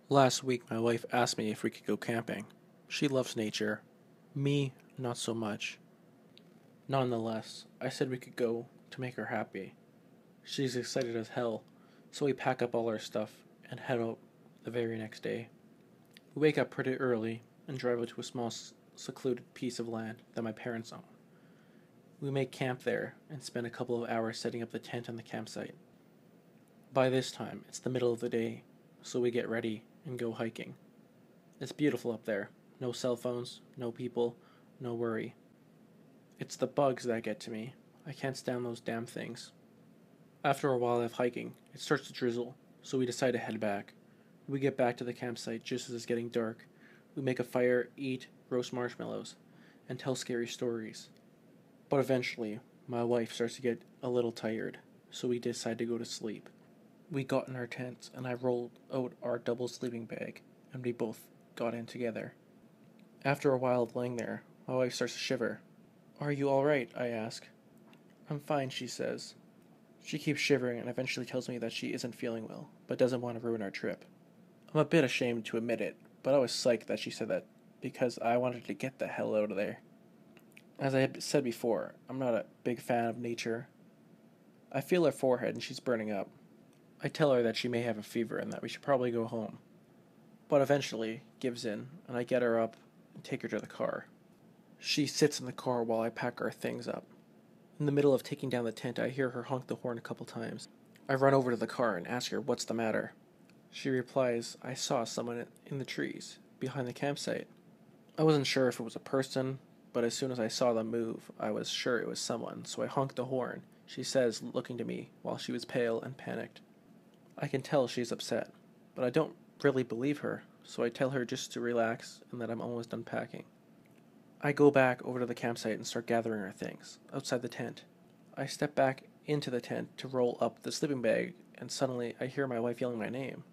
Last week, my wife asked me if we could go camping. She loves nature. Me, not so much. Nonetheless, I said we could go to make her happy. She's excited as hell, so we pack up all our stuff and head out the very next day. We wake up pretty early and drive out to a small, secluded piece of land that my parents own. We make camp there and spend a couple of hours setting up the tent on the campsite. By this time, it's the middle of the day, so we get ready and go hiking. It's beautiful up there. No cell phones, no people, no worry. It's the bugs that get to me. I can't stand those damn things. After a while of hiking, it starts to drizzle, so we decide to head back. We get back to the campsite just as it's getting dark. We make a fire, eat, roast marshmallows, and tell scary stories. But eventually, my wife starts to get a little tired, so we decide to go to sleep. We got in our tents, and I rolled out our double sleeping bag, and we both got in together. After a while of laying there, my wife starts to shiver. "Are you alright?" I ask. "I'm fine," she says. She keeps shivering and eventually tells me that she isn't feeling well, but doesn't want to ruin our trip. I'm a bit ashamed to admit it, but I was psyched that she said that, because I wanted to get the hell out of there. As I had said before, I'm not a big fan of nature. I feel her forehead and she's burning up. I tell her that she may have a fever and that we should probably go home, but eventually gives in, and I get her up and take her to the car. She sits in the car while I pack our things up. In the middle of taking down the tent, I hear her honk the horn a couple times. I run over to the car and ask her what's the matter. She replies, "I saw someone in the trees, behind the campsite." I wasn't sure if it was a person, but as soon as I saw them move, I was sure it was someone, so I honked the horn, she says, looking to me, while she was pale and panicked. I can tell she's upset, but I don't really believe her, so I tell her just to relax and that I'm almost done packing. I go back over to the campsite and start gathering our things, outside the tent. I step back into the tent to roll up the sleeping bag, and suddenly I hear my wife yelling my name.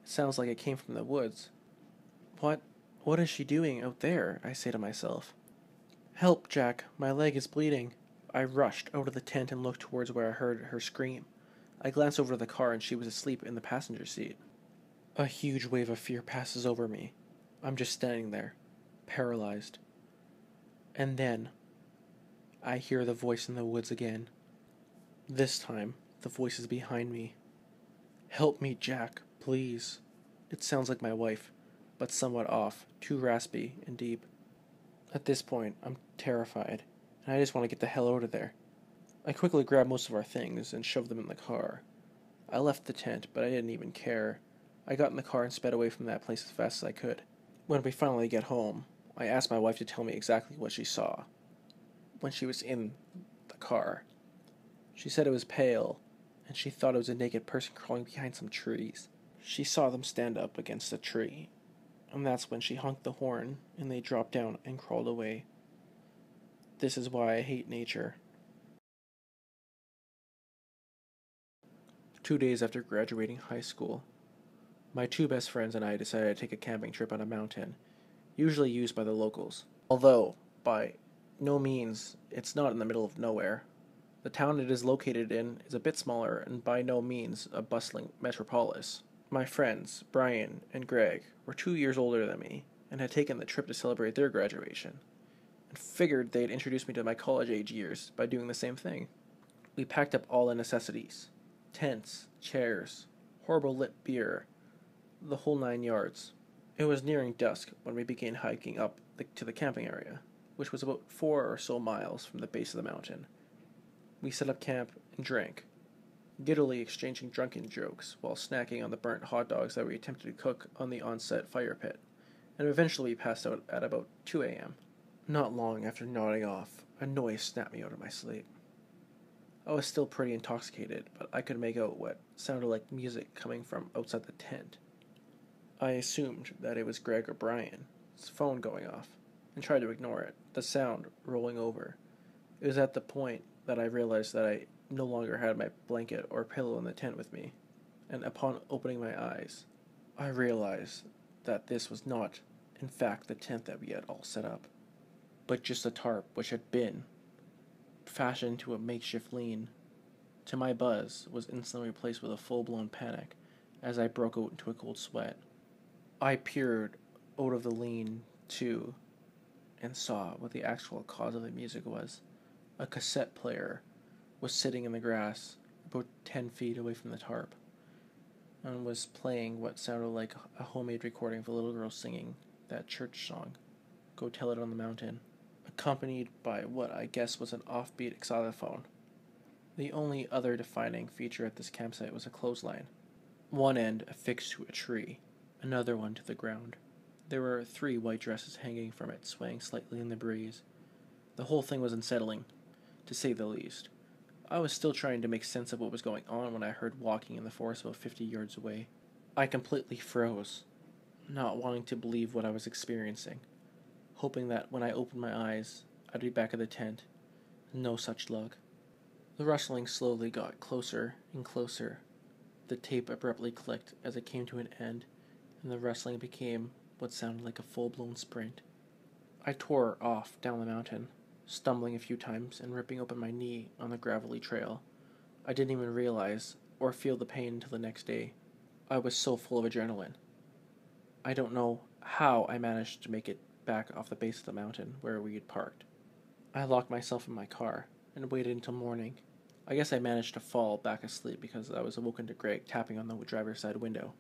It sounds like it came from the woods. What is she doing out there?" I say to myself. "Help, Jack, my leg is bleeding." I rushed out of the tent and looked towards where I heard her scream. I glanced over to the car and she was asleep in the passenger seat. A huge wave of fear passes over me. I'm just standing there, paralyzed. And then, I hear the voice in the woods again. This time, the voice is behind me. "Help me, Jack, please." It sounds like my wife, but somewhat off, too raspy and deep. At this point, I'm terrified, and I just want to get the hell out of there. I quickly grabbed most of our things and shoved them in the car. I left the tent, but I didn't even care. I got in the car and sped away from that place as fast as I could. When we finally get home, I asked my wife to tell me exactly what she saw when she was in the car. She said it was pale, and she thought it was a naked person crawling behind some trees. She saw them stand up against a tree, and that's when she honked the horn, and they dropped down and crawled away. This is why I hate nature. 2 days after graduating high school, my two best friends and I decided to take a camping trip on a mountain, usually used by the locals. Although, by no means, it's not in the middle of nowhere. The town it is located in is a bit smaller and by no means a bustling metropolis. My friends, Brian and Greg, were 2 years older than me and had taken the trip to celebrate their graduation, and figured they'd introduce me to my college-age years by doing the same thing. We packed up all the necessities: tents, chairs, horrible lit beer, the whole 9 yards. It was nearing dusk when we began hiking up to the camping area, which was about 4 or so miles from the base of the mountain. We set up camp and drank, giddily exchanging drunken jokes while snacking on the burnt hot dogs that we attempted to cook on the on-set fire pit, and eventually we passed out at about 2 a.m. Not long after nodding off, a noise snapped me out of my sleep. I was still pretty intoxicated, but I could make out what sounded like music coming from outside the tent. I assumed that it was Greg or Brian's phone going off, and tried to ignore it, the sound rolling over. It was at the point that I realized that I no longer had my blanket or pillow in the tent with me, and upon opening my eyes, I realized that this was not, in fact, the tent that we had all set up, but just a tarp which had been fashioned into a makeshift lean. To my buzz was instantly replaced with a full-blown panic as I broke out into a cold sweat. I peered out of the lean-to and saw what the actual cause of the music was. A cassette player was sitting in the grass about 10 feet away from the tarp and was playing what sounded like a homemade recording of a little girl singing that church song, Go Tell It on the Mountain, accompanied by what I guess was an offbeat xylophone. The only other defining feature at this campsite was a clothesline, one end affixed to a tree, another one to the ground. There were 3 white dresses hanging from it, swaying slightly in the breeze. The whole thing was unsettling, to say the least. I was still trying to make sense of what was going on when I heard walking in the forest about 50 yards away. I completely froze, not wanting to believe what I was experiencing, hoping that when I opened my eyes, I'd be back at the tent. No such luck. The rustling slowly got closer and closer. The tape abruptly clicked as it came to an end, and the rustling became what sounded like a full-blown sprint. I tore off down the mountain, stumbling a few times and ripping open my knee on the gravelly trail. I didn't even realize or feel the pain until the next day. I was so full of adrenaline. I don't know how I managed to make it back off the base of the mountain where we had parked. I locked myself in my car and waited until morning. I guess I managed to fall back asleep because I was awoken to Greg tapping on the driver's side window.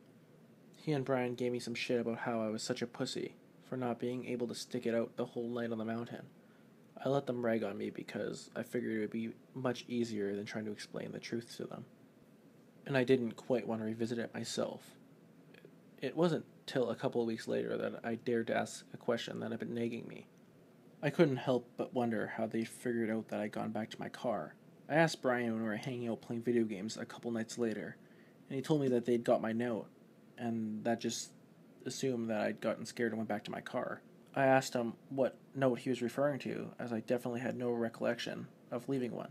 He and Brian gave me some shit about how I was such a pussy for not being able to stick it out the whole night on the mountain. I let them rag on me because I figured it would be much easier than trying to explain the truth to them. And I didn't quite want to revisit it myself. It wasn't till a couple of weeks later that I dared to ask a question that had been nagging me. I couldn't help but wonder how they figured out that I'd gone back to my car. I asked Brian when we were hanging out playing video games a couple nights later, and he told me that they'd got my note, and that just assumed that I'd gotten scared and went back to my car. I asked him what note he was referring to, as I definitely had no recollection of leaving one.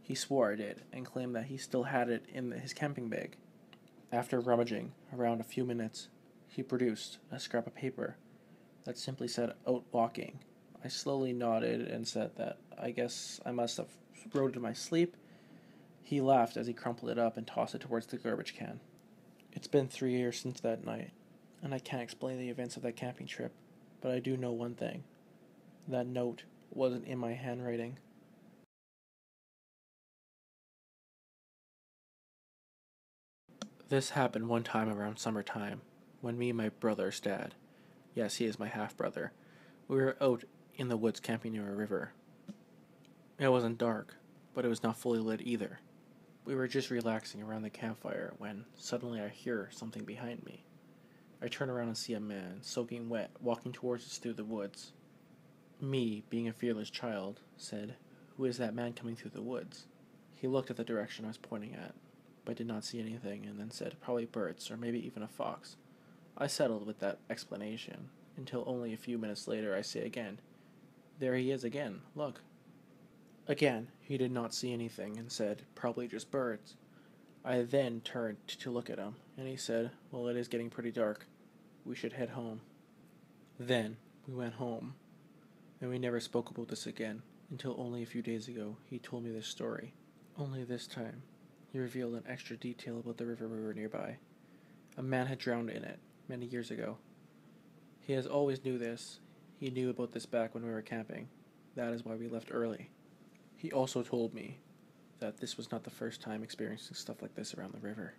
He swore I did, and claimed that he still had it in his camping bag. After rummaging around a few minutes, he produced a scrap of paper that simply said "out walking." I slowly nodded and said that I guess I must have wrote it in my sleep. He laughed as he crumpled it up and tossed it towards the garbage can. It's been 3 years since that night, and I can't explain the events of that camping trip, but I do know one thing. That note wasn't in my handwriting. This happened one time around summertime, when me and my brother's dad, yes, he is my half-brother, we were out in the woods camping near a river. It wasn't dark, but it was not fully lit either. We were just relaxing around the campfire when suddenly I hear something behind me. I turn around and see a man, soaking wet, walking towards us through the woods. Me, being a fearless child, said, "Who is that man coming through the woods?" He looked at the direction I was pointing at, but did not see anything, and then said, "Probably birds, or maybe even a fox." I settled with that explanation, until only a few minutes later I say again, "There he is again, look." Again, he did not see anything, and said, "Probably just birds." I then turned to look at him, and he said, "Well, it is getting pretty dark. We should head home." Then we went home, and we never spoke about this again, until only a few days ago he told me this story. Only this time, he revealed an extra detail about the river we were nearby. A man had drowned in it, many years ago. He has always knew this. He knew about this back when we were camping. That is why we left early. He also told me that this was not the first time experiencing stuff like this around the river.